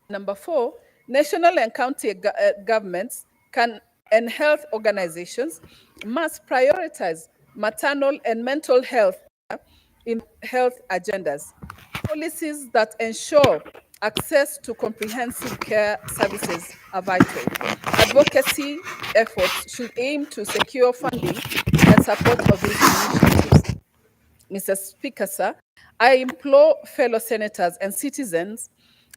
Number 4, national and county governments and health organizations must prioritize maternal and mental health in health agendas. Policies that ensure access to comprehensive care services are vital. Advocacy efforts should aim to secure funding and support of these initiatives. Mr. Speaker, sir, I implore fellow senators and citizens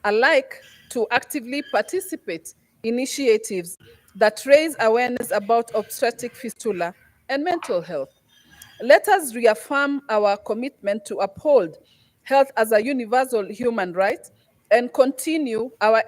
alike to actively participate in initiatives that raise awareness about obstetric fistula and mental health. Let us reaffirm our commitment to uphold health as a universal human right and continue our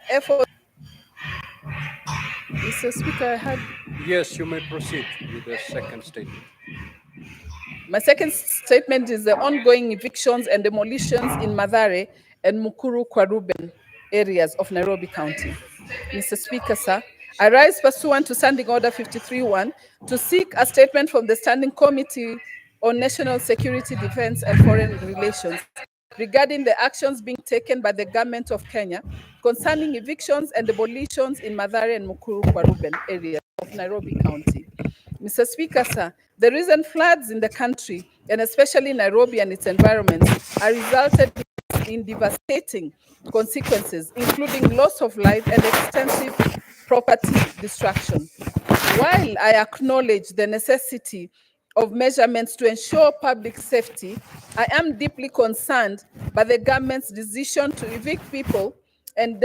efforts. Mr. Speaker, I had Yes, you may proceed with the second statement. My second statement is the ongoing evictions and demolitions in Mathare and Mukuru Kwaruben areas of Nairobi County. Mr. Speaker, sir, I rise pursuant to Standing Order 53-1 to seek a statement from the Standing Committee on National Security, Defense and Foreign Relations regarding the actions being taken by the government of Kenya concerning evictions and demolitions in Mathare and Mukuru Kwaruben areas of Nairobi County. Mr. Speaker, sir, the recent floods in the country, and especially Nairobi and its environments, are resulted in devastating consequences, including loss of life and extensive property destruction. While I acknowledge the necessity of measurements to ensure public safety, I am deeply concerned by the government's decision to evict people and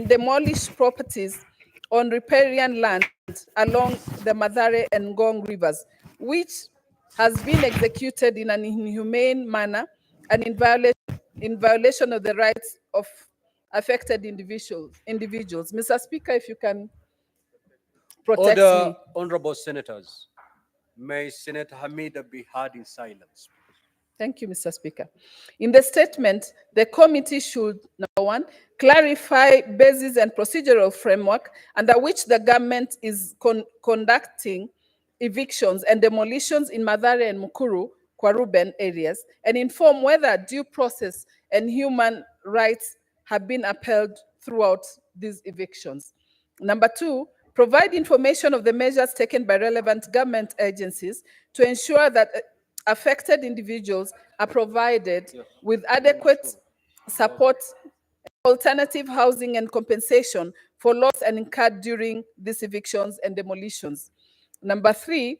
demolish properties on riparian land along the Mathare and Ngong rivers, which has been executed in an inhumane manner and in violation of the rights of affected individuals. Mr. Speaker, if you can protect Order, me. honorable senators. May Senator Hamida be heard in silence. Thank you, Mr. Speaker. In the statement, the committee should, number 1, clarify basis and procedural framework under which the government is conducting evictions and demolitions in Mathare and Mukuru, Kwaruben areas, and inform whether due process and human rights have been upheld throughout these evictions. Number 2, provide information of the measures taken by relevant government agencies to ensure that affected individuals are provided with adequate support, alternative housing and compensation for loss and incurred during these evictions and demolitions. Number 3,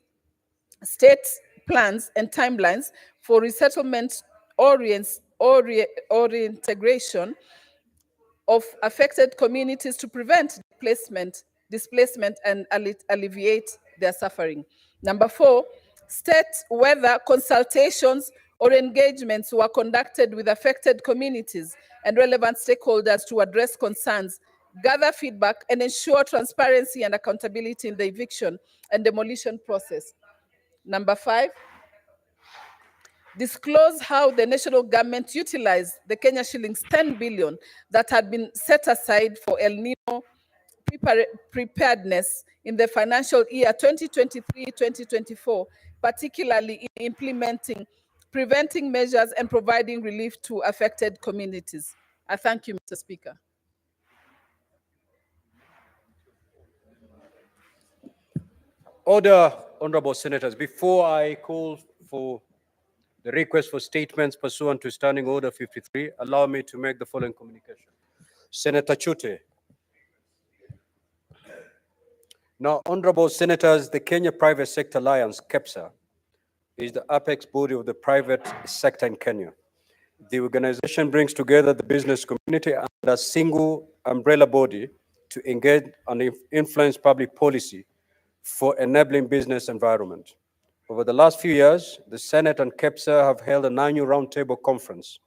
state plans and timelines for resettlement or reintegration of affected communities to prevent displacement and alleviate their suffering. Number 4, state whether consultations or engagements were conducted with affected communities and relevant stakeholders to address concerns, gather feedback, and ensure transparency and accountability in the eviction and demolition process. Number 5, disclose how the national government utilized the Kenya shillings 10 billion that had been set aside for El Nino preparedness in the financial year 2023-2024, particularly in implementing preventing measures and providing relief to affected communities. I thank you, Mr. Speaker. Order, honorable senators. Before I call for the request for statements pursuant to Standing Order 53, allow me to make the following communication. Senator Chute. Now, honorable senators, the Kenya Private Sector Alliance, KEPSA, is the apex body of the private sector in Kenya. The organization brings together the business community under a single umbrella body to engage and influence public policy for enabling business environment. Over the last few years, the Senate and KEPSA have held an annual roundtable conference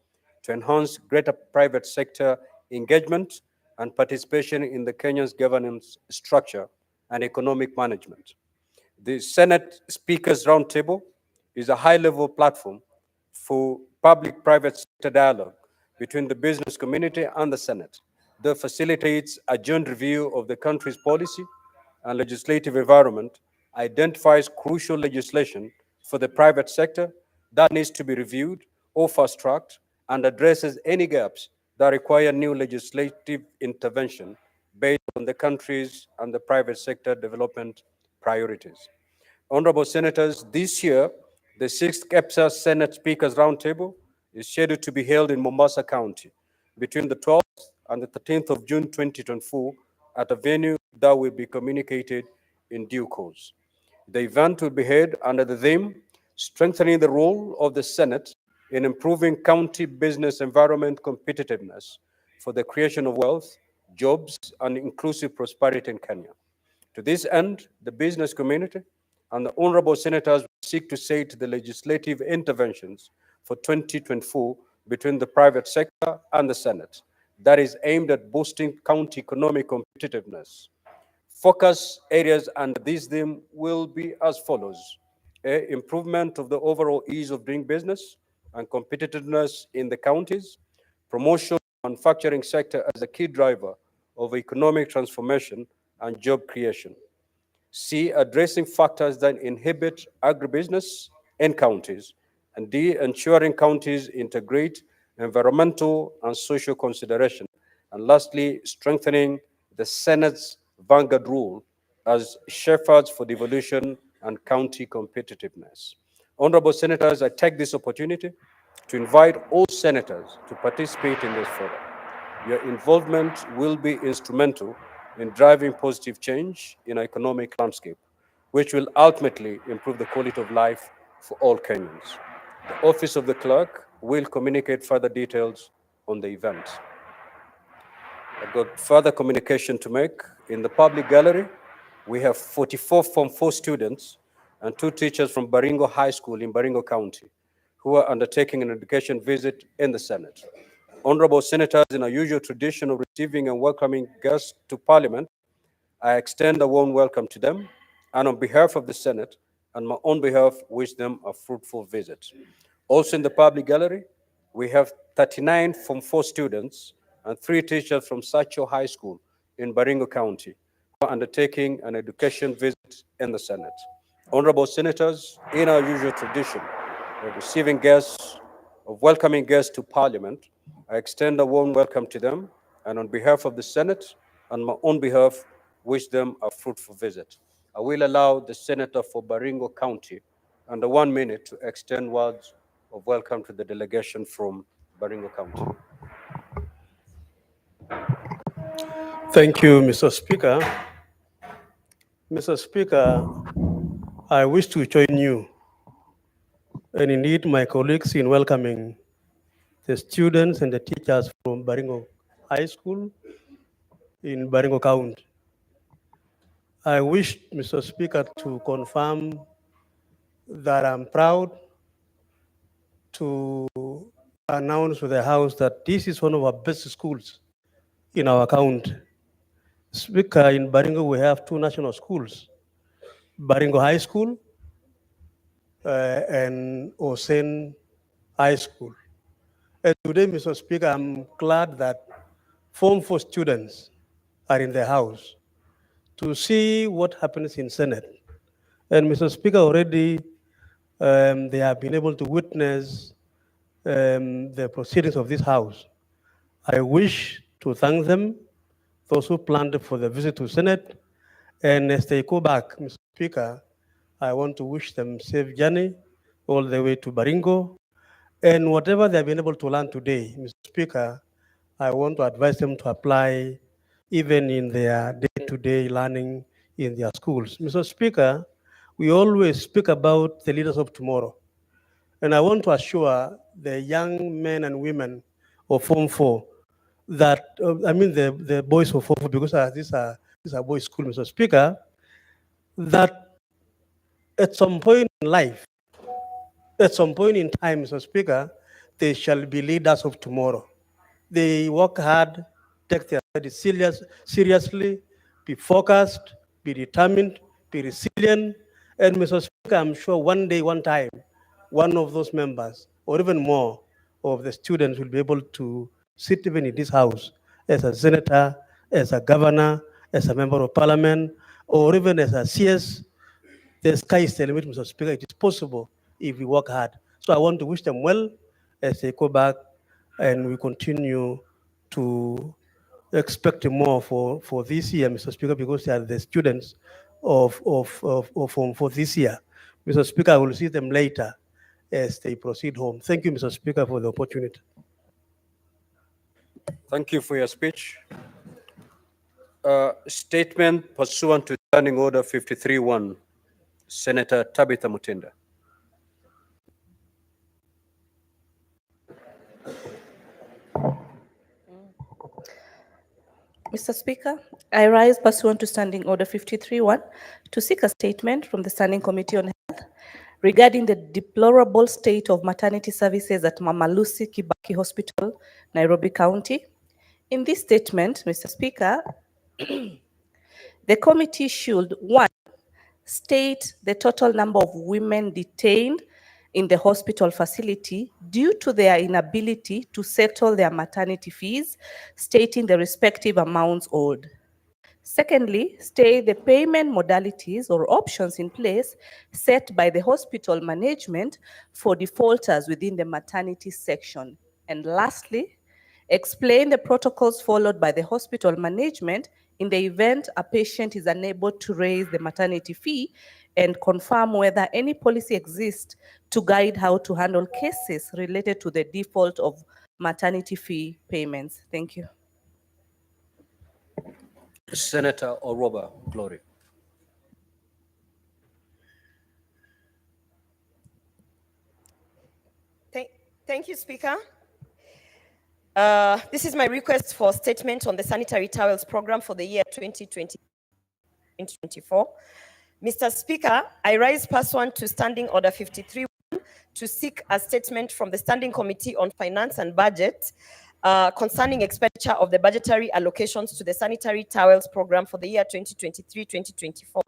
to enhance greater private sector engagement and participation in the Kenya's governance structure and economic management. The Senate Speakers Roundtable is a high-level platform for public-private sector dialogue between the business community and the Senate that facilitates a joint review of the country's policy and legislative environment, identifies crucial legislation for the private sector that needs to be reviewed or fast-tracked, and addresses any gaps that require new legislative intervention based on the country's and the private sector development priorities. Honorable Senators, this year, the sixth KEPSA Senate Speakers Roundtable is scheduled to be held in Mombasa County between the 12th and the 13th of June 2024 at a venue that will be communicated in due course. The event will be held under the theme, Strengthening the Role of the Senate in Improving County Business Environment Competitiveness for the Creation of Wealth, Jobs, and Inclusive Prosperity in Kenya. To this end, the business community and the honorable senators seek to set the legislative interventions for 2024 between the private sector and the Senate that is aimed at boosting county economic competitiveness. Focus areas under this theme will be as follows. A, improvement of the overall ease of doing business and competitiveness in the counties, promotion of the manufacturing sector as a key driver of economic transformation and job creation. C, addressing factors that inhibit agribusiness in counties. And D, ensuring counties integrate environmental and social consideration. And lastly, strengthening the Senate's vanguard role as shepherds for devolution and county competitiveness. Honorable Senators, I take this opportunity to invite all senators to participate in this forum. Your involvement will be instrumental in driving positive change in our economic landscape, which will ultimately improve the quality of life for all Kenyans. The Office of the Clerk will communicate further details on the event. I've got further communication to make. In the public gallery, we have 44 Form 4 students and 2 teachers from Baringo High School in Baringo County who are undertaking an education visit in the Senate. Honorable Senators, in our usual tradition of receiving and welcoming guests to Parliament, I extend a warm welcome to them, and on behalf of the Senate and my own behalf, wish them a fruitful visit. Also in the public gallery, we have 39 Form 4 students and 3 teachers from Sacho High School in Baringo County who are undertaking an education visit in the Senate. Honorable Senators, in our usual tradition of receiving guests, of welcoming guests to Parliament, I extend a warm welcome to them, and on behalf of the Senate and my own behalf, wish them a fruitful visit. I will allow the Senator for Baringo County under 1 minute to extend words of welcome to the delegation from Baringo County. Thank you, Mr. Speaker. Mr. Speaker, I wish to join you and indeed my colleagues in welcoming the students and the teachers from Baringo High School in Baringo County. I wish, Mr. Speaker, to confirm that I'm proud to announce to the House that this is one of our best schools in our county. Speaker, in Baringo, we have 2 national schools, Baringo High School and Osen High School. And today, Mr. Speaker, I'm glad that Form 4 students are in the House to see what happens in Senate. And Mr. Speaker, already they have been able to witness the proceedings of this House. I wish to thank them, those who planned for the visit to Senate. And as they go back, Mr. Speaker, I want to wish them safe journey all the way to Baringo. And whatever they have been able to learn today, Mr. Speaker, I want to advise them to apply even in their day-to-day learning in their schools. Mr. Speaker, we always speak about the leaders of tomorrow. And I want to assure the young men and women of Form 4 that, the boys of Form 4, because these are boys' school, Mr. Speaker, that at some point in life, at some point in time, Mr. Speaker, they shall be leaders of tomorrow. They work hard, take their studies seriously, be focused, be determined, be resilient. And Mr. Speaker, I'm sure one day, one time, one of those members, or even more, of the students will be able to sit even in this house as a senator, as a governor, as a member of parliament, or even as a CS. The sky is the limit, Mr. Speaker. It is possible if we work hard. So I want to wish them well as they go back and we continue to expect more for this year, Mr. Speaker, because they are the students for this year. Mr. Speaker, I will see them later as they proceed home. Thank you, Mr. Speaker, for the opportunity. Thank you for your speech. Statement pursuant to Standing Order 53-1, Senator Tabitha Mutinda. Mr. Speaker, I rise pursuant to Standing Order 53-1 to seek a statement from the Standing Committee on Health regarding the deplorable state of maternity services at Mama Lucy Kibaki Hospital, Nairobi County. In this statement, Mr. Speaker, the committee should, 1, state the total number of women detained in the hospital facility due to their inability to settle their maternity fees, stating the respective amounts owed. Secondly, state the payment modalities or options in place set by the hospital management for defaulters within the maternity section. And lastly, explain the protocols followed by the hospital management in the event a patient is unable to raise the maternity fee, and confirm whether any policy exists to guide how to handle cases related to the default of maternity fee payments. Thank you. Senator Oroba Glory. Thank you, Speaker. This is my request for statement on the sanitary towels program for the year 2020-2024. Mr. Speaker, I rise pursuant to Standing Order 53 to seek a statement from the Standing Committee on Finance and Budget concerning expenditure of the budgetary allocations to the sanitary towels program for the year 2023-2024.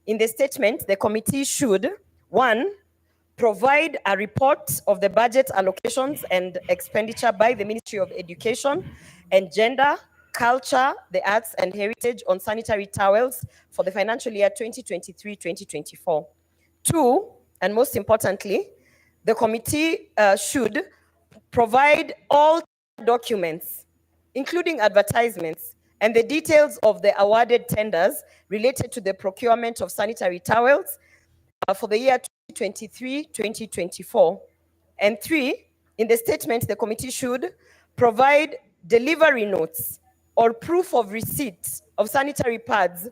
In the statement, the committee should, 1, provide a report of the budget allocations and expenditure by the Ministry of Education and Gender, Culture, the Arts and Heritage on sanitary towels for the financial year 2023-2024. 2, and most importantly, the committee should provide all documents, including advertisements, and the details of the awarded tenders related to the procurement of sanitary towels for the year 2023-2024. And 3, in the statement, the committee should provide delivery notes or proof of receipt of sanitary pads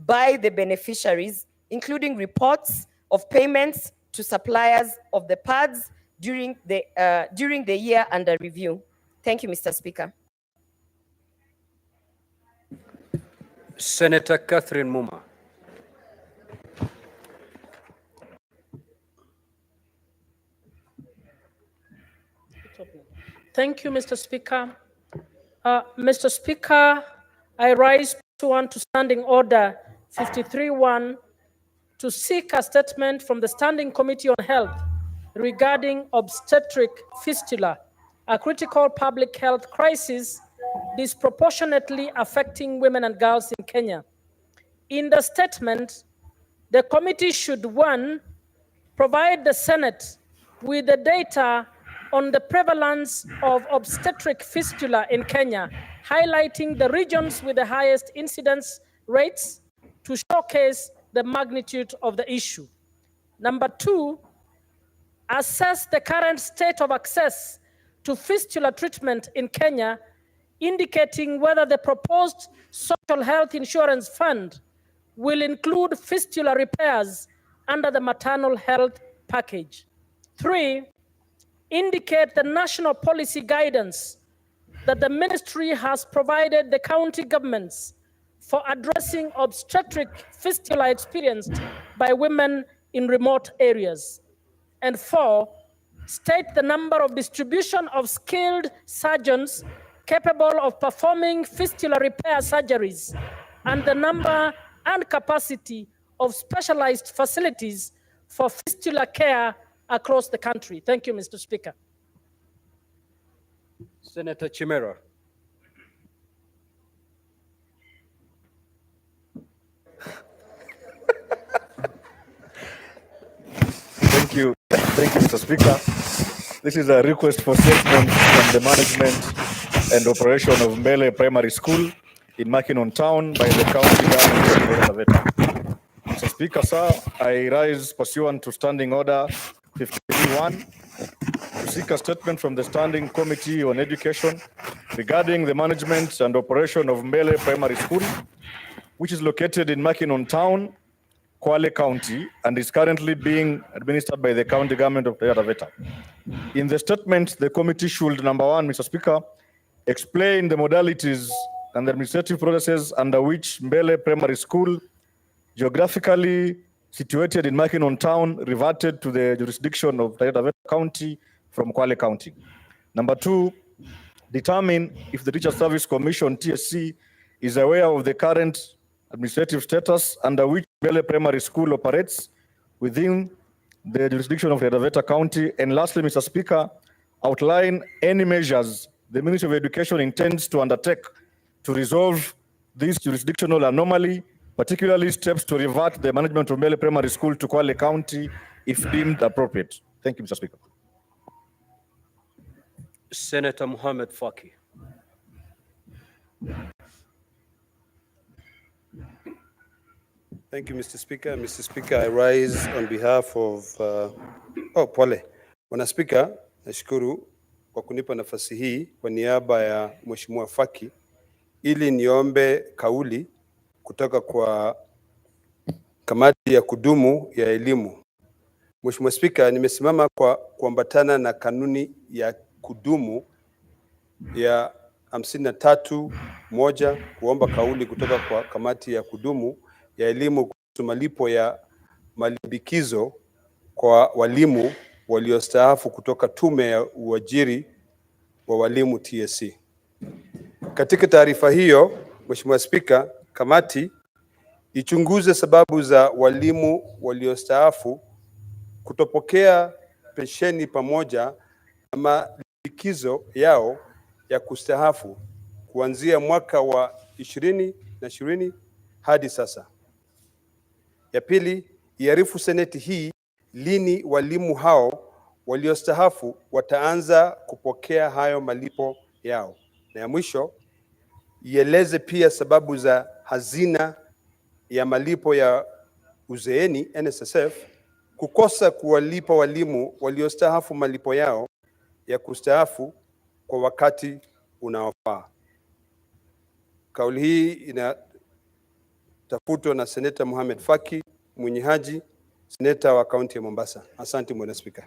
by the beneficiaries, including reports of payments to suppliers of the pads during the year under review. Thank you, Mr. Speaker. Senator Catherine Muma. Thank you, Mr. Speaker. Mr. Speaker, I rise pursuant to Standing Order 53-1 to seek a statement from the Standing Committee on Health regarding obstetric fistula, a critical public health crisis disproportionately affecting women and girls in Kenya. In the statement, the committee should, 1, provide the Senate with the data on the prevalence of obstetric fistula in Kenya, highlighting the regions with the highest incidence rates to showcase the magnitude of the issue. Number 2, assess the current state of access to fistula treatment in Kenya, indicating whether the proposed social health insurance fund will include fistula repairs under the maternal health package. 3, indicate the national policy guidance that the ministry has provided the county governments for addressing obstetric fistula experienced by women in remote areas. And 4, state the number of distribution of skilled surgeons capable of performing fistula repair surgeries and the number and capacity of specialized facilities for fistula care across the country. Thank you, Mr. Speaker. Senator Chimera. Thank you, Mr. Speaker. This is a request for statement from the management and operation of Mbele Primary School in Makinon Town by the county government of Taveta. Mr. Speaker, sir, I rise pursuant to Standing Order 51 to seek a statement from the Standing Committee on Education regarding the management and operation of Mbele Primary School, which is located in Makinon Town, Kwale County, and is currently being administered by the county government of Taveta. In the statement, the committee should, number 1, Mr. Speaker, explain the modalities and the administrative processes under which Mbele Primary School, geographically situated in Makinon Town, reverted to the jurisdiction of Taveta County from Kwale County. Number 2, determine if the Teacher Service Commission, TSC, is aware of the current administrative status under which Mbele Primary School operates within the jurisdiction of Taveta County. And lastly, Mr. Speaker, outline any measures the Ministry of Education intends to undertake to resolve this jurisdictional anomaly, particularly steps to revert the management of Mbele Primary School to Kwale County if deemed appropriate. Thank you, Mr. Speaker. Senator Mohammed Faki. Thank you, Mr. Speaker. Mr. Speaker, I rise on behalf of pole. Bwana Speaker, nashukuru kwa kunipa nafasi hii kwa niaba ya Mheshimiwa Faki ili niombe kauli kutoka kwa kamati ya kudumu ya elimu. Mheshimiwa Speaker, nimesimama kwa kuambatana na kanuni ya kudumu ya 53(1) kuomba kauli kutoka kwa kamati ya kudumu ya elimu kuhusu malipo ya malimbikizo kwa walimu waliostaafu kutoka tume ya uajiri wa walimu TSC. Katika taarifa hiyo, Mheshimiwa Speaker, kamati ichunguze sababu za walimu waliostaafu kutopokea pensheni pamoja na malimbikizo yao ya kustaafu kuanzia mwaka wa 2020 hadi sasa. Ya pili, iarifu seneti hii lini walimu hao waliostaafu wataanza kupokea hayo malipo yao. Na ya mwisho, ieleze pia sababu za hazina ya malipo ya uzeeni NSSF kukosa kuwalipa walimu waliostaafu malipo yao ya kustaafu kwa wakati unaofaa. Kauli hii inatafutwa na Seneta Mohamed Faki Mwenye Haji, seneta wa kaunti ya Mombasa. Asante Bwana Speaker.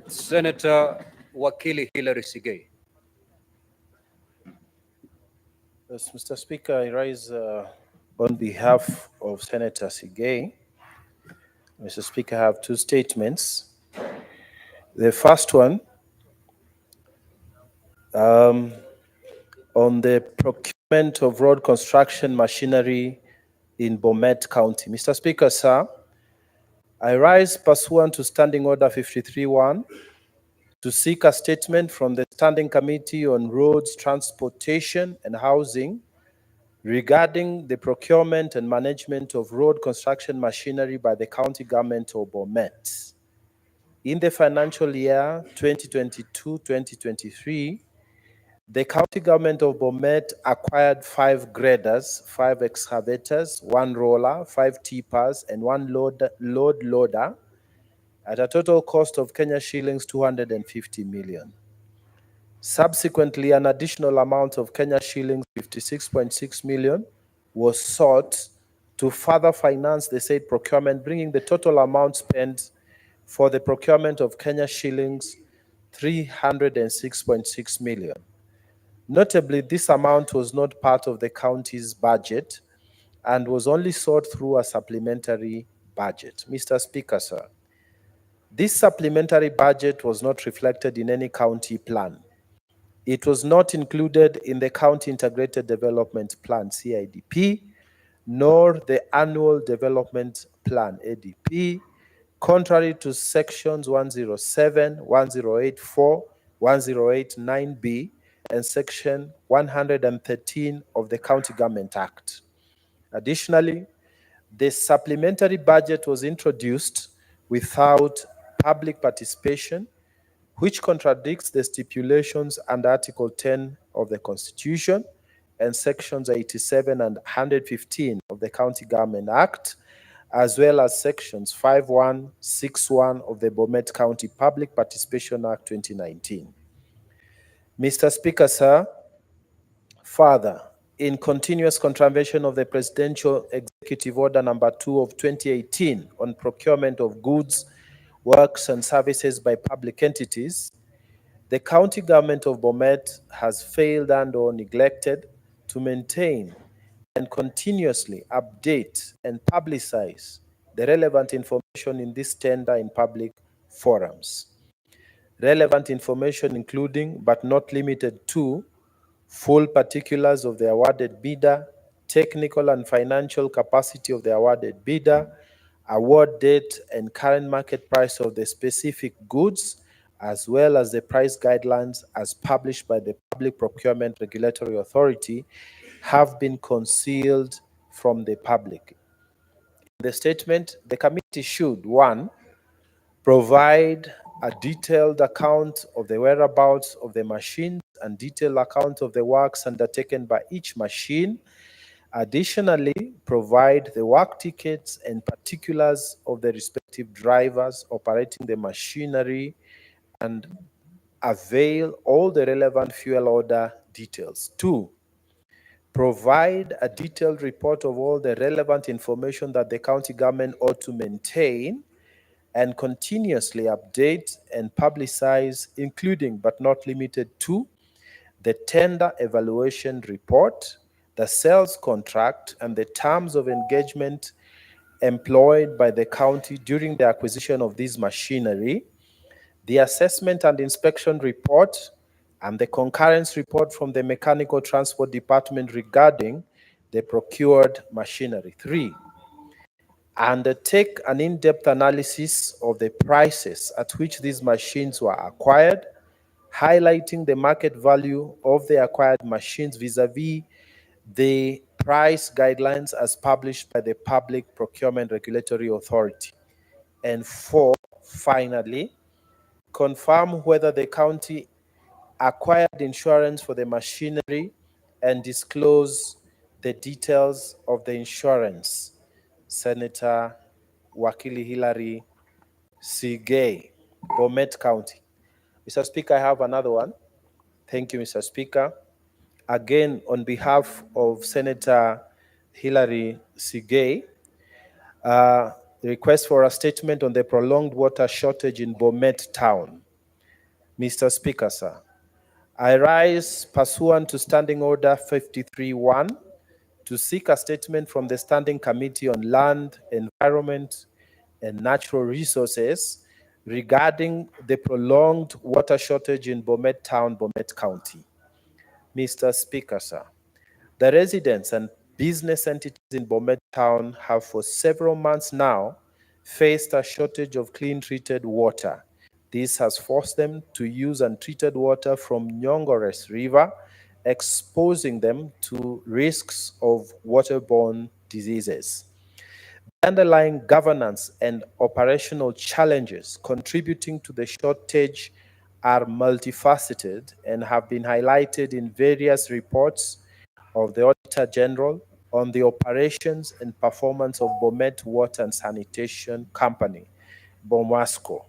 Senator Wakili Hilary Sigei. Yes, Mr. Speaker, I rise on behalf of Senator Sigei. Mr. Speaker, I have 2 statements. The first one, on the procurement of road construction machinery in Bomet County. Mr. Speaker, sir, I rise pursuant to Standing Order 53(1) to seek a statement from the Standing Committee on Roads, Transportation and Housing regarding the procurement and management of road construction machinery by the county government of Bomet. In the financial year 2022-2023, the county government of Bomet acquired 5 graders, 5 excavators, 1 roller, 5 tippers, and 1 load loader at a total cost of Kenya shillings 250 million. Subsequently, an additional amount of Kenya shillings 56.6 million was sought to further finance the said procurement, bringing the total amount spent for the procurement of Kenya shillings 306.6 million. Notably, this amount was not part of the county's budget and was only sought through a supplementary budget. Mr. Speaker, sir, this supplementary budget was not reflected in any county plan. It was not included in the County Integrated Development Plan, CIDP, nor the Annual Development Plan, ADP, contrary to sections 107, 1084, 1089B, and section 113 of the County Government Act. Additionally, the supplementary budget was introduced without public participation, which contradicts the stipulations under Article 10 of the Constitution and sections 87 and 115 of the County Government Act, as well as sections 51, 61 of the Bomet County Public Participation Act 2019. Mr. Speaker, sir, further, in continuous contravention of the Presidential Executive Order number 2 of 2018 on procurement of goods, works and services by public entities, the county government of Bomet has failed and or neglected to maintain and continuously update and publicize the relevant information in this tender in public forums. Relevant information including, but not limited to, full particulars of the awarded bidder, technical and financial capacity of the awarded bidder, award date and current market price of the specific goods, as well as the price guidelines as published by the Public Procurement Regulatory Authority, have been concealed from the public. In the statement, the committee should, 1, provide a detailed account of the whereabouts of the machines and detailed account of the works undertaken by each machine. Additionally, provide the work tickets and particulars of the respective drivers operating the machinery and avail all the relevant fuel order details. 2, provide a detailed report of all the relevant information that the county government ought to maintain and continuously update and publicize, including but not limited to the tender evaluation report, the sales contract, and the terms of engagement employed by the county during the acquisition of this machinery, the assessment and inspection report, and the concurrence report from the Mechanical Transport Department regarding the procured machinery. 3, undertake an in-depth analysis of the prices at which these machines were acquired, highlighting the market value of the acquired machines vis-a-vis the price guidelines as published by the Public Procurement Regulatory Authority. And 4, finally, confirm whether the county acquired insurance for the machinery and disclose the details of the insurance. Senator Wakili Hilary Sigay, Bomet County. Mr. Speaker, I have another one. Thank you, Mr. Speaker. Again, on behalf of Senator Hilary Sigay, the request for a statement on the prolonged water shortage in Bomet Town. Mr. Speaker, sir, I rise pursuant to Standing Order 53-1 to seek a statement from the Standing Committee on Land, Environment, and Natural Resources regarding the prolonged water shortage in Bomet Town, Bomet County. Mr. Speaker, sir, the residents and business entities in Bomet Town have for several months now faced a shortage of clean treated water. This has forced them to use untreated water from Nyongores River, exposing them to risks of waterborne diseases. The underlying governance and operational challenges contributing to the shortage are multifaceted and have been highlighted in various reports of the Auditor General on the operations and performance of Bomet Water and Sanitation Company, BOMWASCO.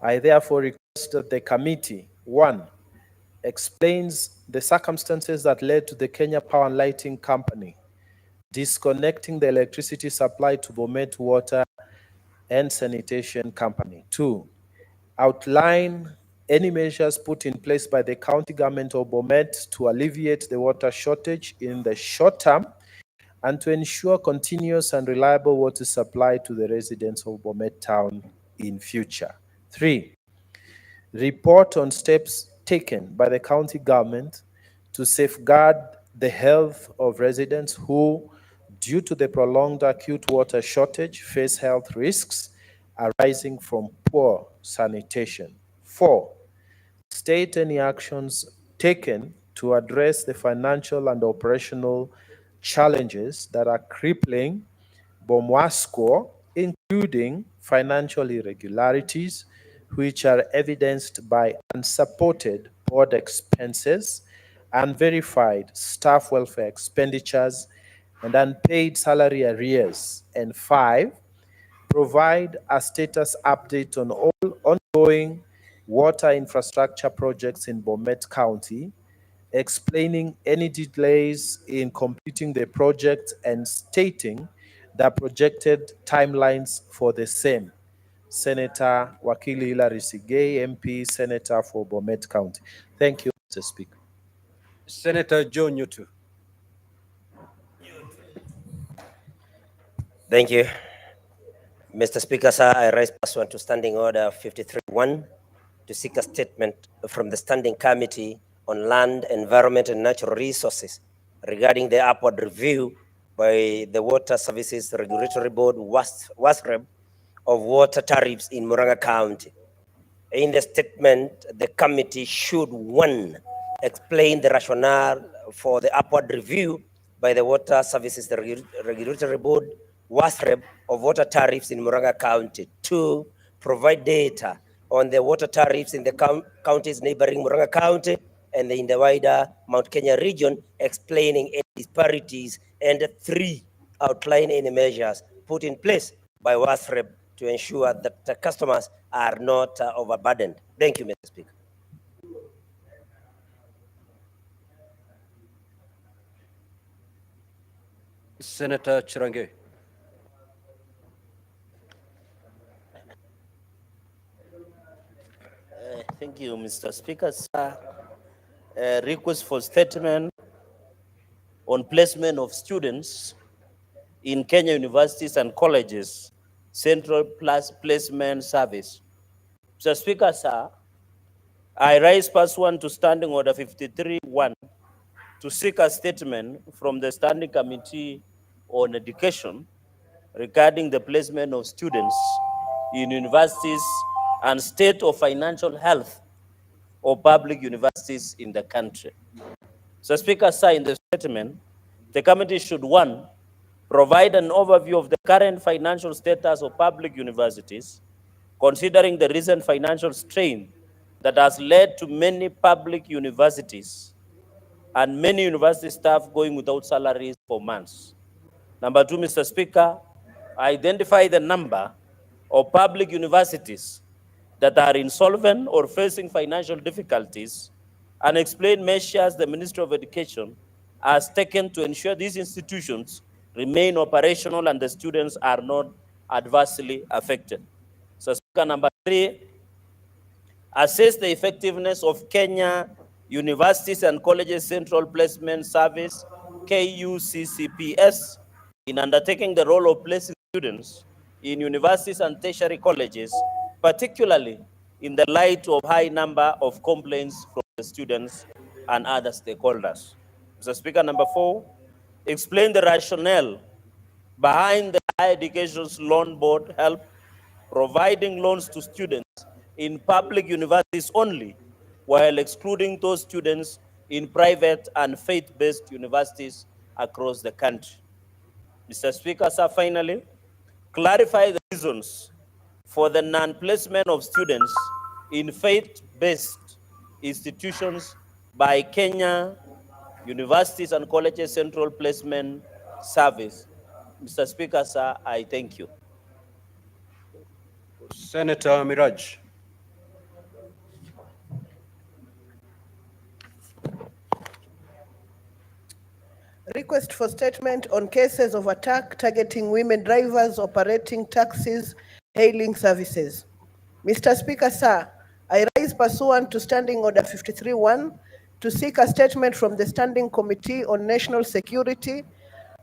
I therefore request that the committee, 1, explains the circumstances that led to the Kenya Power and Lighting Company disconnecting the electricity supply to Bomet Water and Sanitation Company. 2, outline any measures put in place by the county government of Bomet to alleviate the water shortage in the short term and to ensure continuous and reliable water supply to the residents of Bomet town in future. 3, report on steps taken by the county government to safeguard the health of residents who, due to the prolonged acute water shortage, face health risks arising from poor sanitation. 4, state any actions taken to address the financial and operational challenges that are crippling Bomwasco, including financial irregularities, which are evidenced by unsupported board expenses, unverified staff welfare expenditures, and unpaid salary arrears. And 5, provide a status update on all ongoing water infrastructure projects in Bomet County, explaining any delays in completing the project and stating the projected timelines for the same. Senator Wakili Hilary Sigei, MP, Senator for Bomet County. Thank you, Mr. Speaker. Senator Joe Newton. Thank you. Mr. Speaker, sir, I rise pursuant to Standing Order 53-1 to seek a statement from the Standing Committee on Land, Environment and Natural Resources regarding the upward review by the Water Services Regulatory Board, WASREB, of water tariffs in Murang'a County. In the statement, the committee should, 1, explain the rationale for the upward review by the Water Services Regulatory Board, WASREB, of water tariffs in Murang'a County. 2, provide data on the water tariffs in the counties neighboring Murang'a County and in the wider Mount Kenya region, explaining any disparities. And 3, outline any measures put in place by WASREB to ensure that the customers are not overburdened. Thank you, Mr. Speaker. Senator Chirange. Thank you, Mr. Speaker. Sir, request for statement on placement of students in Kenya universities and colleges, Central Placement Service. Mr. Speaker, sir, I rise pursuant to Standing Order 53-1 to seek a statement from the Standing Committee on Education regarding the placement of students in universities and state of financial health of public universities in the country. So, Speaker, sir, in the statement, the committee should, 1, provide an overview of the current financial status of public universities, considering the recent financial strain that has led to many public universities and many university staff going without salaries for months. Number 2, Mr. Speaker, identify the number of public universities that are insolvent or facing financial difficulties and explain measures the Ministry of Education has taken to ensure these institutions remain operational and the students are not adversely affected. So, Speaker, number 3, assess the effectiveness of Kenya Universities and Colleges Central Placement Service, KUCCPS, in undertaking the role of placing students in universities and tertiary colleges, particularly in the light of high number of complaints from the students and other stakeholders. Mr. Speaker, number 4, explain the rationale behind the Higher Education Loan Board help providing loans to students in public universities only, while excluding those students in private and faith-based universities across the country. Mr. Speaker, sir, finally, clarify the reasons for the non-placement of students in faith-based institutions by Kenya Universities and Colleges Central Placement Service. Mr. Speaker, sir, I thank you. Senator Miraj. Request for statement on cases of attack targeting women drivers operating taxis hailing services. Mr. Speaker, sir, I rise pursuant to Standing Order 53-1 to seek a statement from the Standing Committee on National Security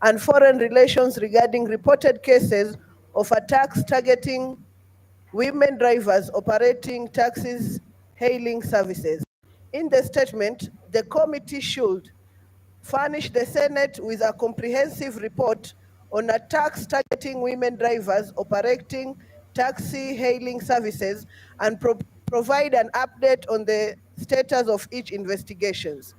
and Foreign Relations regarding reported cases of attacks targeting women drivers operating taxis hailing services. In the statement, the committee should furnish the Senate with a comprehensive report on attacks targeting women drivers operating taxi hailing services and provide an update on the status of each investigations.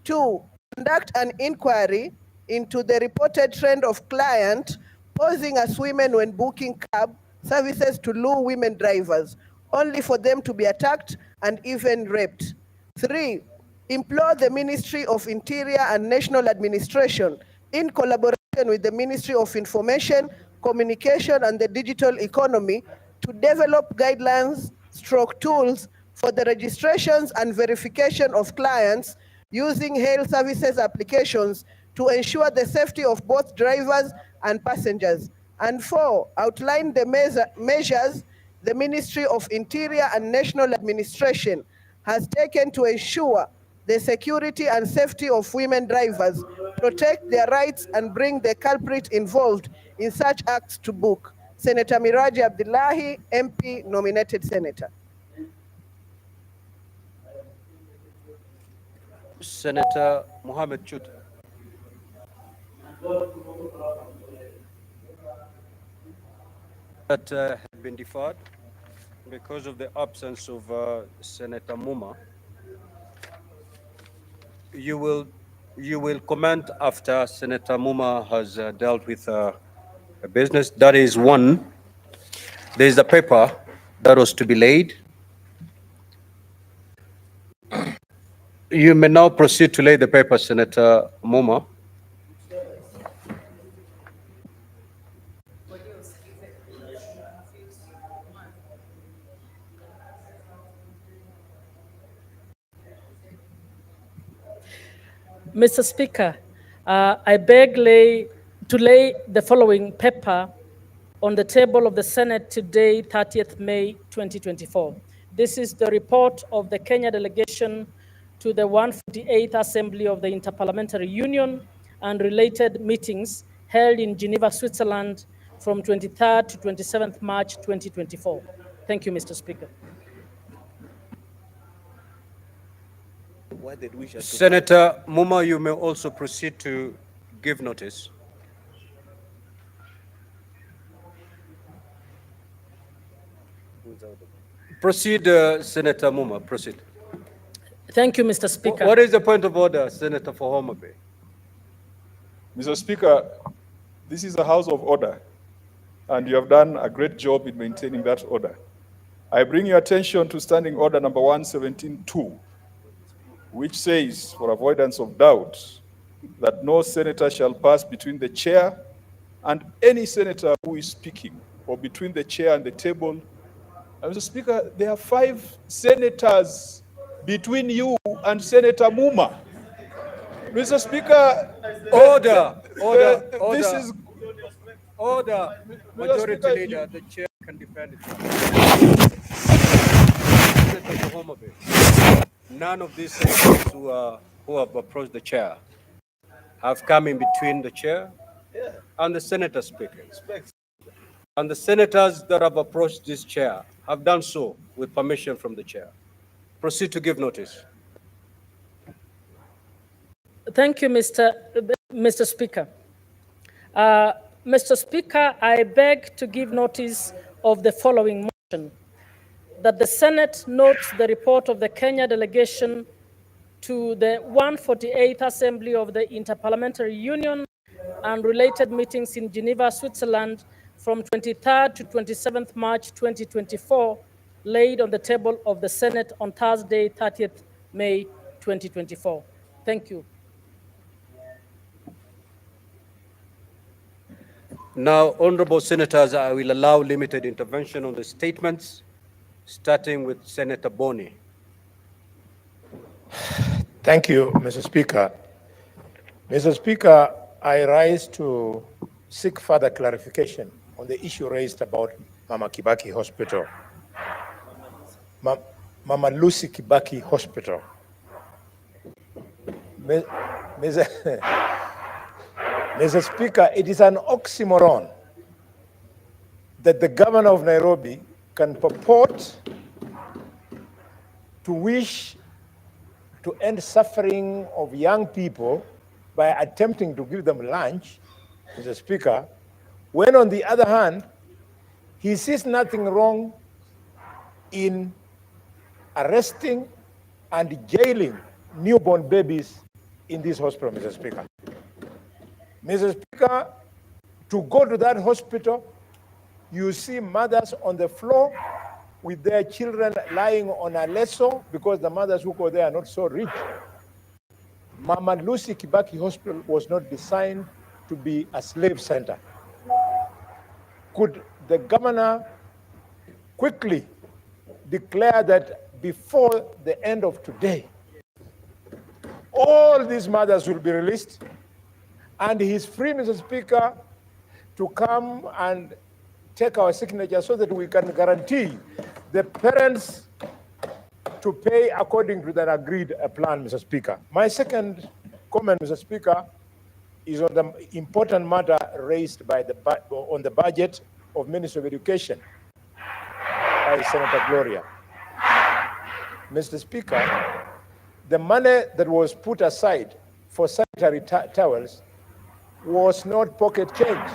2, conduct an inquiry into the reported trend of clients posing as women when booking cab services to lure women drivers, only for them to be attacked and even raped. 3, implore the Ministry of Interior and National Administration, in collaboration with the Ministry of Information, Communication and the Digital Economy, to develop guidelines/tools for the registrations and verification of clients using hail services applications to ensure the safety of both drivers and passengers. And 4, outline the measures the Ministry of Interior and National Administration has taken to ensure the security and safety of women drivers, protect their rights and bring the culprit involved in such acts to book. Senator Miraji Abdullahi, MP, nominated senator. Senator Mohammed Chut. That had been deferred because of the absence of Senator Muma. You will comment after Senator Muma has dealt with a business. That is one. There is a paper that was to be laid. You may now proceed to lay the paper, Senator Muma. Mr. Speaker, I beg to lay the following paper on the table of the Senate today, 30th May 2024. This is the report of the Kenya delegation to the 148th Assembly of the Interparliamentary Union and related meetings held in Geneva, Switzerland from 23rd to 27th March 2024. Thank you, Mr. Speaker. Senator Muma, you may also proceed to give notice. Proceed, Senator Muma, proceed. Thank you, Mr. Speaker. What is the point of order, Senator for Homa Bay? Mr. Speaker, this is a house of order, and you have done a great job in maintaining that order. I bring your attention to Standing Order number 117-2, which says, for avoidance of doubt, that no senator shall pass between the chair and any senator who is speaking, or between the chair and the table. And Mr. Speaker, there are 5 senators between you and Senator Muma. Mr. Speaker, order. This is order. Majority Speaker, Leader, the chair can defend itself. Senator for Homa Bay. None of these senators who have approached the chair have come in between the chair and the senator speaking. And the senators that have approached this chair have done so with permission from the chair. Proceed to give notice. Thank you, Mr. Speaker. Mr. Speaker, I beg to give notice of the following motion: that the Senate notes the report of the Kenya delegation to the 148th Assembly of the Interparliamentary Union and related meetings in Geneva, Switzerland from 23rd to 27th March 2024, laid on the table of the Senate on Thursday, 30th May 2024. Thank you. Now, honorable senators, I will allow limited intervention on the statements, starting with Senator Boni. Thank you, Mr. Speaker. Mr. Speaker, I rise to seek further clarification on the issue raised about Mama Kibaki Hospital. Mama Lucy Kibaki Hospital. Mr. Speaker, it is an oxymoron that the governor of Nairobi can purport to wish to end suffering of young people by attempting to give them lunch, Mr. Speaker, when on the other hand, he sees nothing wrong in arresting and jailing newborn babies in this hospital, Mr. Speaker. Mr. Speaker, to go to that hospital, you see mothers on the floor with their children lying on a lesso because the mothers who go there are not so rich. Mama Lucy Kibaki Hospital was not designed to be a slave center. Could the governor quickly declare that before the end of today, all these mothers will be released and he's free, Mr. Speaker, to come and take our signature so that we can guarantee the parents to pay according to that agreed plan, Mr. Speaker. My second comment, Mr. Speaker, is on the important matter raised by on the budget of Ministry of Education by Senator Gloria. Mr. Speaker, the money that was put aside for sanitary towels was not pocket change.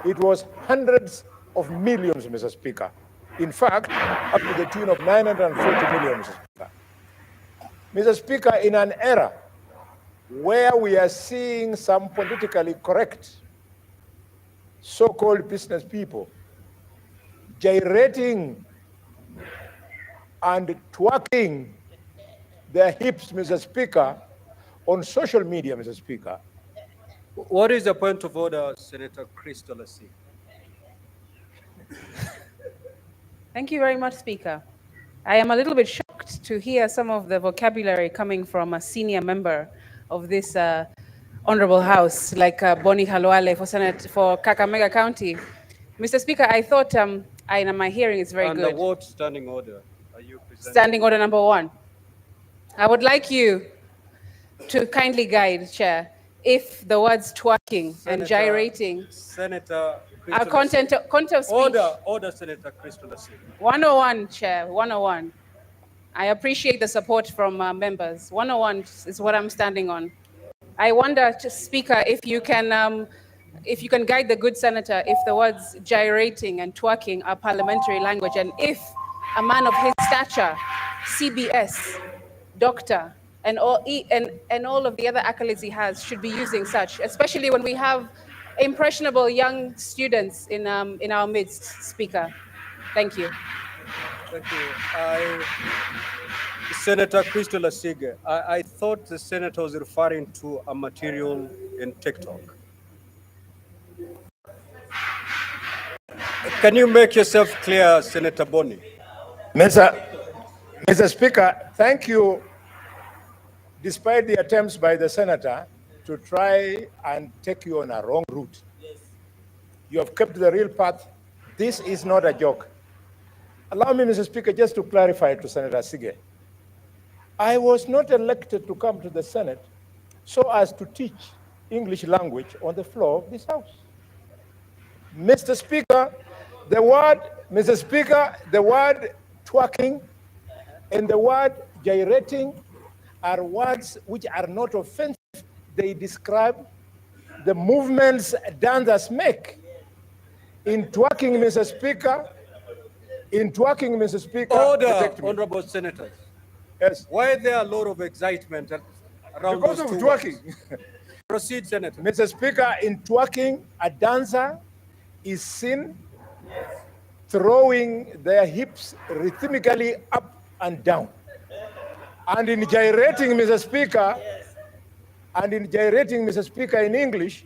It was hundreds of millions, Mr. Speaker. In fact, up to the tune of 940 million, Mr. Speaker. Mr. Speaker, in an era where we are seeing some politically correct so-called business people gyrating and twerking their hips, Mr. Speaker, on social media, Mr. Speaker. What is the point of order, Senator Crystal Asig? Thank you very much, Speaker. I am a little bit shocked to hear some of the vocabulary coming from a senior member of this honorable house, like Bonnie Halwale for Kakamega County. Mr. Speaker, I thought my hearing is very good. Under what standing order are you presenting? Standing order number 1. I would like you to kindly guide, Chair, if the words twerking and gyrating are content of speech. Order, Senator Crystal Asig. 101, Chair, 101. I appreciate the support from members. 101 is what I'm standing on. I wonder, Speaker, if you can guide the good senator if the words gyrating and twerking are parliamentary language, and if a man of his stature, CBS, doctor, and all of the other accolades he has should be using such, especially when we have impressionable young students in our midst, Speaker. Thank you. Thank you. Senator Crystal Asig, I thought the senator was referring to a material in TikTok. Can you make yourself clear, Senator Bonnie? Mr. Speaker, thank you. Despite the attempts by the senator to try and take you on a wrong route, you have kept the real path. This is not a joke. Allow me, Mr. Speaker, just to clarify to Senator Sige. I was not elected to come to the Senate so as to teach English language on the floor of this House. Mr. Speaker, the word twerking and the word gyrating are words which are not offensive. They describe the movements dancers make. In twerking, Mr. Speaker, Order, honorable senators. Yes. Why is there a lot of excitement around because those of two twerking. Proceed, Senator. Mr. Speaker, in twerking, a dancer is seen throwing their hips rhythmically up and down. And in gyrating, Mr. Speaker, in English,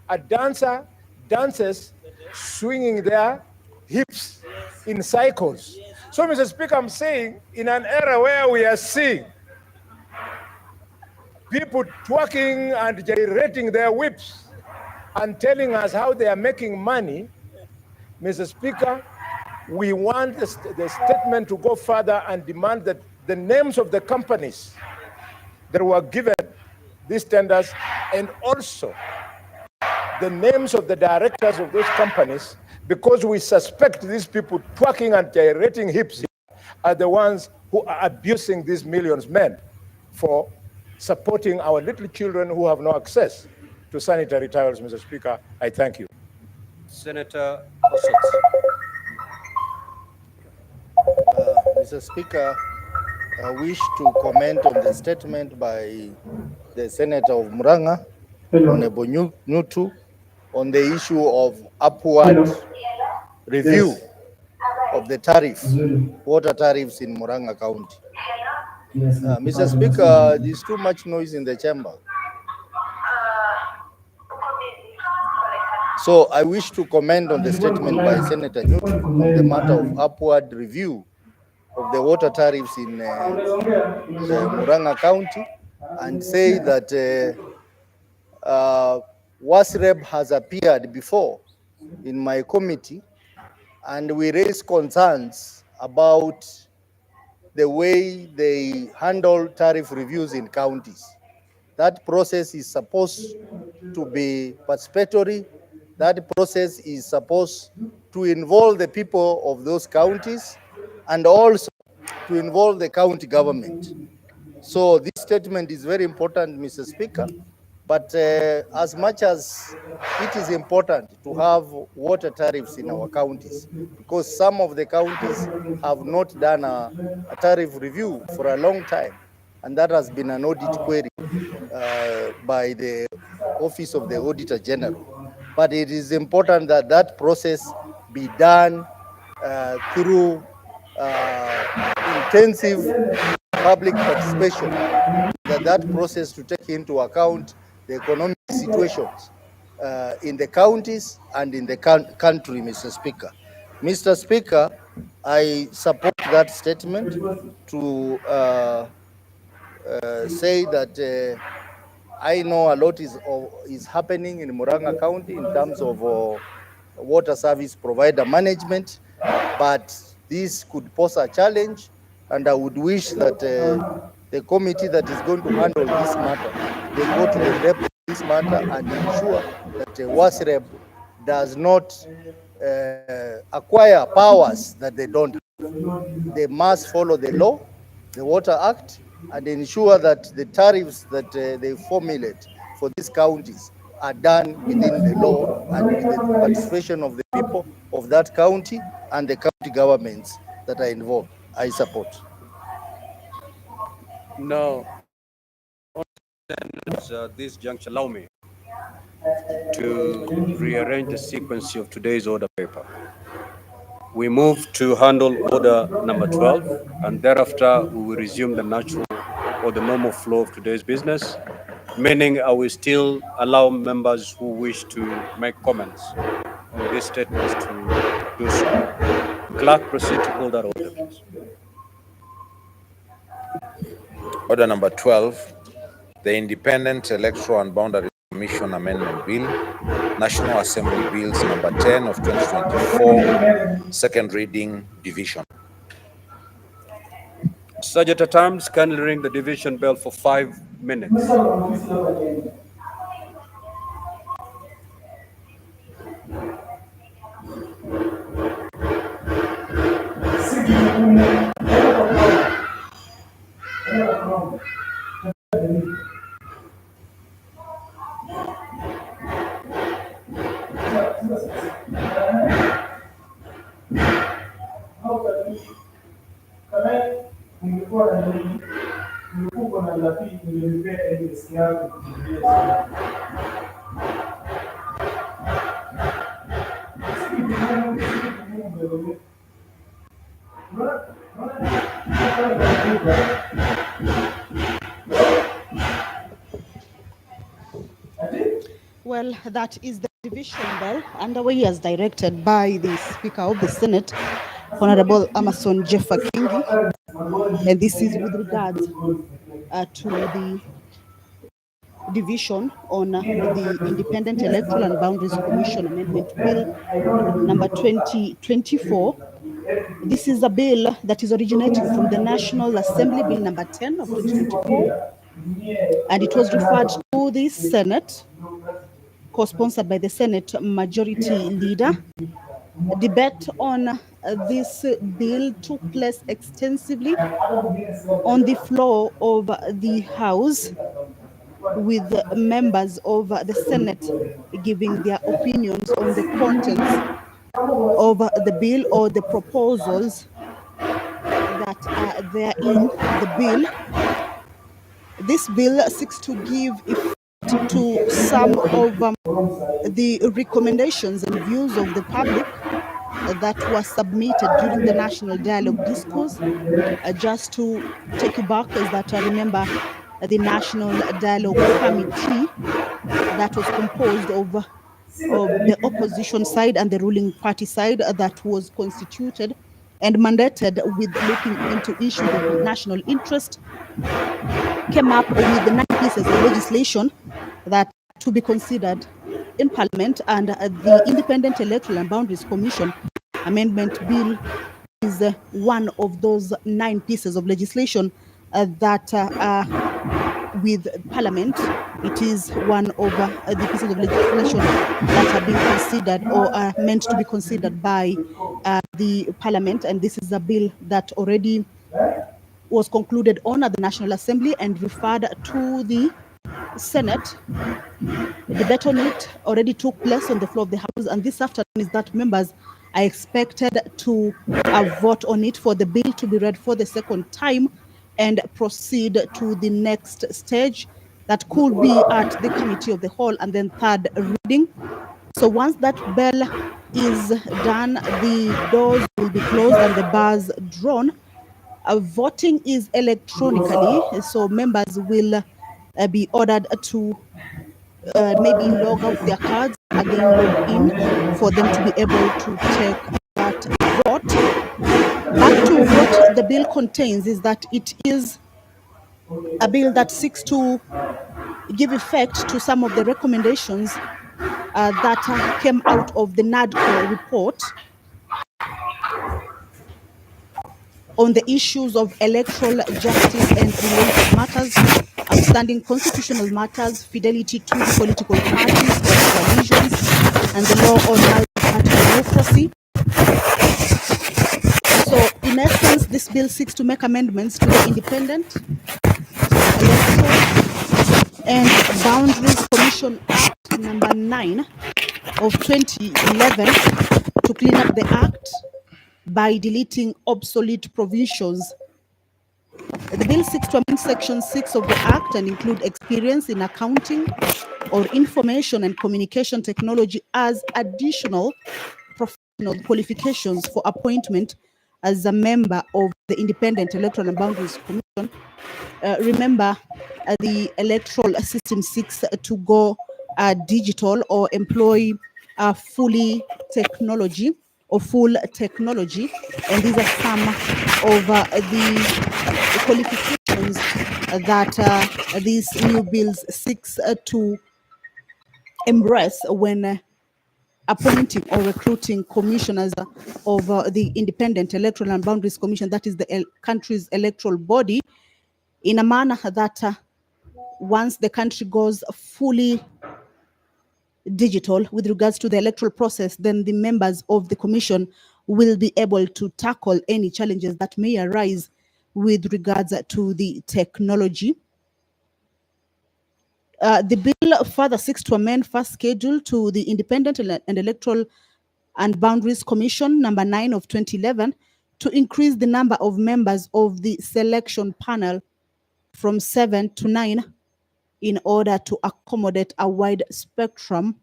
a dancer dances swinging their hips in cycles. So, Mr. Speaker, I'm saying in an era where we are seeing people twerking and gyrating their whips and telling us how they are making money, Mr. Speaker, we want the statement to go further and demand that the names of the companies that were given these tenders and also the names of the directors of those companies, because we suspect these people twerking and gyrating hips are the ones who are abusing these millions men for supporting our little children who have no access to sanitary towels. Mr. Speaker, I thank you. Senator Ossots. Mr. Speaker, I wish to comment on the statement by the Senator of Muranga, Honorable Nutu, on the issue of upward review of the water tariffs in Muranga County. Mr. Speaker, there's too much noise in the chamber. So I wish to comment on the statement by Senator Nutu on the matter of upward review of the water tariffs in the Muranga County and say that WASREB has appeared before in my committee and we raised concerns about the way they handle tariff reviews in counties. That process is supposed to be participatory. That process is supposed to involve the people of those counties and also to involve the county government. So this statement is very important, Mr. Speaker, but as much as it is important to have water tariffs in our counties, because some of the counties have not done a tariff review for a long time, and that has been an audit query by the Office of the Auditor General. But it is important that that process be done through intensive public participation, that process to take into account the economic situations in the counties and in the country, Mr. Speaker. Mr. Speaker, I support that statement to say that I know a lot is happening in Muranga County in terms of water service provider management, but this could pose a challenge, and I would wish that the committee that is going to handle this matter, they go to the depth of this matter and ensure that WASREB does not acquire powers that they don't have. They must follow the law, the Water Act, and ensure that the tariffs that they formulate for these counties are done within the law and with the participation of the people of that county and the county governments that are involved. I support. Now, this juncture, allow me to rearrange the sequence of today's order paper. We move to handle order number 12, and thereafter we will resume the natural or the normal flow of today's business, meaning I will still allow members who wish to make comments on these statements to do so. Clerk, proceed to call that order, please. Order number 12, the Independent Electoral and Boundary Commission Amendment Bill, National Assembly Bills number 10 of 2024, second reading, division. Sergeant at Arms, kindly ring the division bell for 5 minutes. Well, that is the division bell underway as directed by the Speaker of the Senate, Honorable Amason Jeffa Kingi, and this is with regards to the division on the Independent Electoral and Boundaries Commission Amendment Bill number 2024. This is a bill that is originating from the National Assembly, Bill number 10 of 2024, and it was referred to the Senate, co-sponsored by the Senate Majority Leader. A debate on this bill took place extensively on the floor of the House, with members of the Senate giving their opinions on the contents of the bill or the proposals that are there in the bill. This bill seeks to give effect to some of the recommendations and views of the public that were submitted during the National Dialogue Discourse. Just to take you back, is that I remember the National Dialogue Committee that was composed of the opposition side and the ruling party side that was constituted and mandated with looking into issues of national interest, came up with 9 pieces of legislation that to be considered in Parliament, and the Independent Electoral and Boundaries Commission Amendment Bill is one of those 9 pieces of legislation that with Parliament. It is one of the pieces of legislation that are being considered or are meant to be considered by the Parliament, and this is a bill that already was concluded on at the National Assembly and referred to the Senate. The debate on it already took place on the floor of the House, and this afternoon is that members are expected to vote on it for the bill to be read for the second time and proceed to the next stage that could be at the Committee of the Whole and then third reading. So once that bell is done, the doors will be closed and the bars drawn. Voting is electronically, so members will be ordered to maybe log out their cards, again log in for them to be able to take that vote. Back to what the bill contains is that it is a bill that seeks to give effect to some of the recommendations that came out of the NADCO report on the issues of electoral justice and related matters, outstanding constitutional matters, fidelity to the political parties or coalitions, and the law on multi-party democracy. So, in essence, this bill seeks to make amendments to the Independent Electoral and Boundaries Commission Act number 9 of 2011 to clean up the Act by deleting obsolete provisions. The bill seeks to amend Section 6 of the Act and include experience in accounting or information and communication technology as additional professional qualifications for appointment as a member of the Independent Electoral and Boundaries Commission. Remember, the electoral system seeks to go digital or employ fully technology or full technology, and these are some of the qualifications that these new bills seeks to embrace when appointing or recruiting commissioners of the Independent Electoral and Boundaries Commission, that is the country's electoral body, in a manner that once the country goes fully digital with regards to the electoral process, then the members of the commission will be able to tackle any challenges that may arise with regards to the technology. The bill further seeks to amend first schedule to the Independent and Electoral and Boundaries Commission number 9 of 2011 to increase the number of members of the selection panel from 7 to 9 in order to accommodate a wide spectrum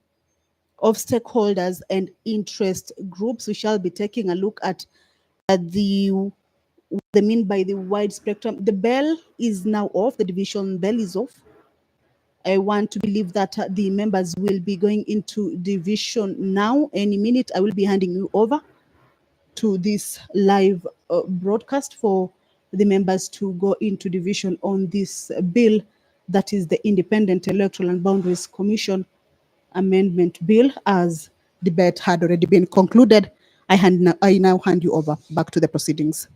of stakeholders and interest groups. We shall be taking a look at what they mean by the wide spectrum. The bell is now off, the division bell is off. I want to believe that the members will be going into division now. Any minute, I will be handing you over to this live broadcast for the members to go into division on this bill that is the Independent Electoral and Boundaries Commission Amendment Bill. As debate had already been concluded, I now hand you over back to the proceedings.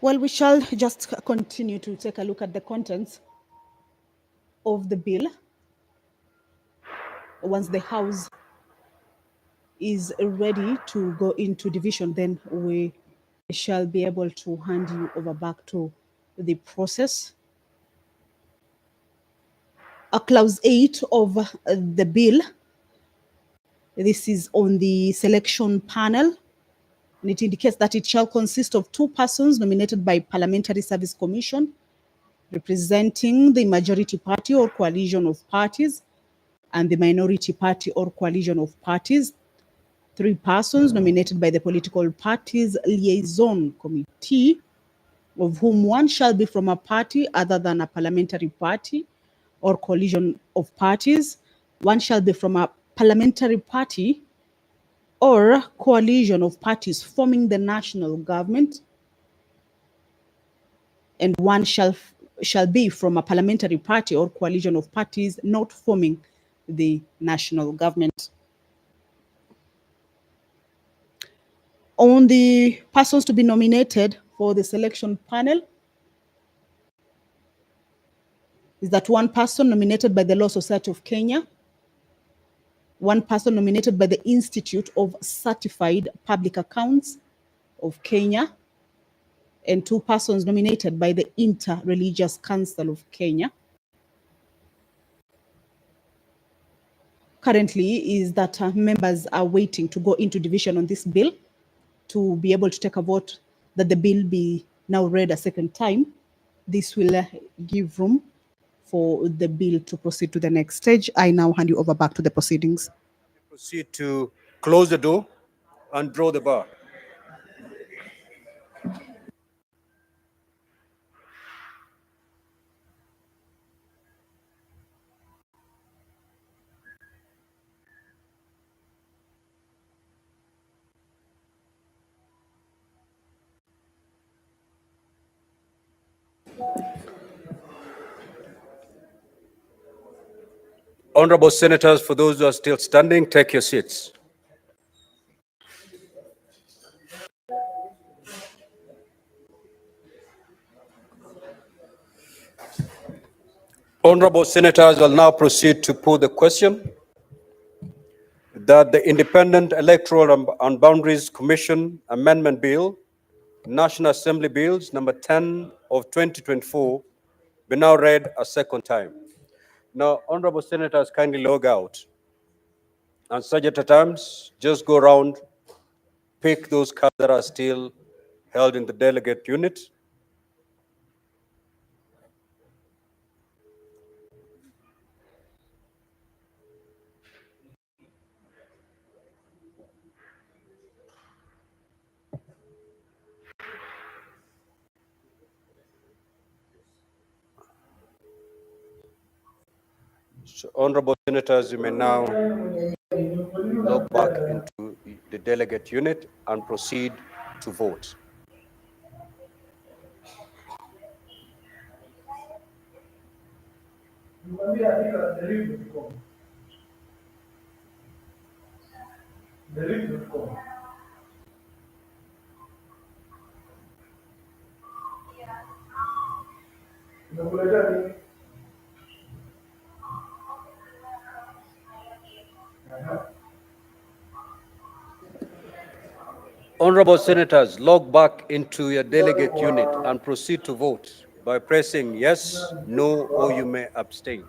Well, we shall just continue to take a look at the contents of the bill. Once the House is ready to go into division, then we shall be able to hand you over back to the process. Clause 8 of the bill, this is on the selection panel, and it indicates that it shall consist of 2 persons nominated by Parliamentary Service Commission representing the majority party or coalition of parties and the minority party or coalition of parties. 3 persons nominated by the political parties liaison committee, of whom 1 shall be from a party other than a parliamentary party or coalition of parties. 1 shall be from a parliamentary party or coalition of parties forming the national government, and 1 shall be from a parliamentary party or coalition of parties not forming the national government. On the persons to be nominated for the selection panel is that 1 person nominated by the Law Society of Kenya, 1 person nominated by the Institute of Certified Public Accounts of Kenya, and 2 persons nominated by the Inter-Religious Council of Kenya. Currently is that members are waiting to go into division on this bill to be able to take a vote that the bill be now read a second time. This will give room for the bill to proceed to the next stage. I now hand you over back to the proceedings. Proceed to close the door and draw the bar. Honorable Senators, for those who are still standing, take your seats. Honorable Senators, will now proceed to put the question that the Independent Electoral and Boundaries Commission Amendment Bill, National Assembly Bills number 10 of 2024, be now read a second time. Now, Honorable Senators, kindly log out. And such at times, just go around, pick those cards that are still held in the delegate unit. So, honorable senators, you may now log back into the delegate unit and proceed to vote. Honorable senators, log back into your delegate unit and proceed to vote by pressing yes, no, or you may abstain.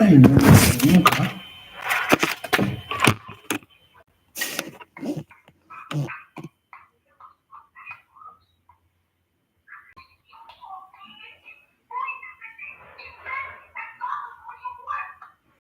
Ay, no, nunca.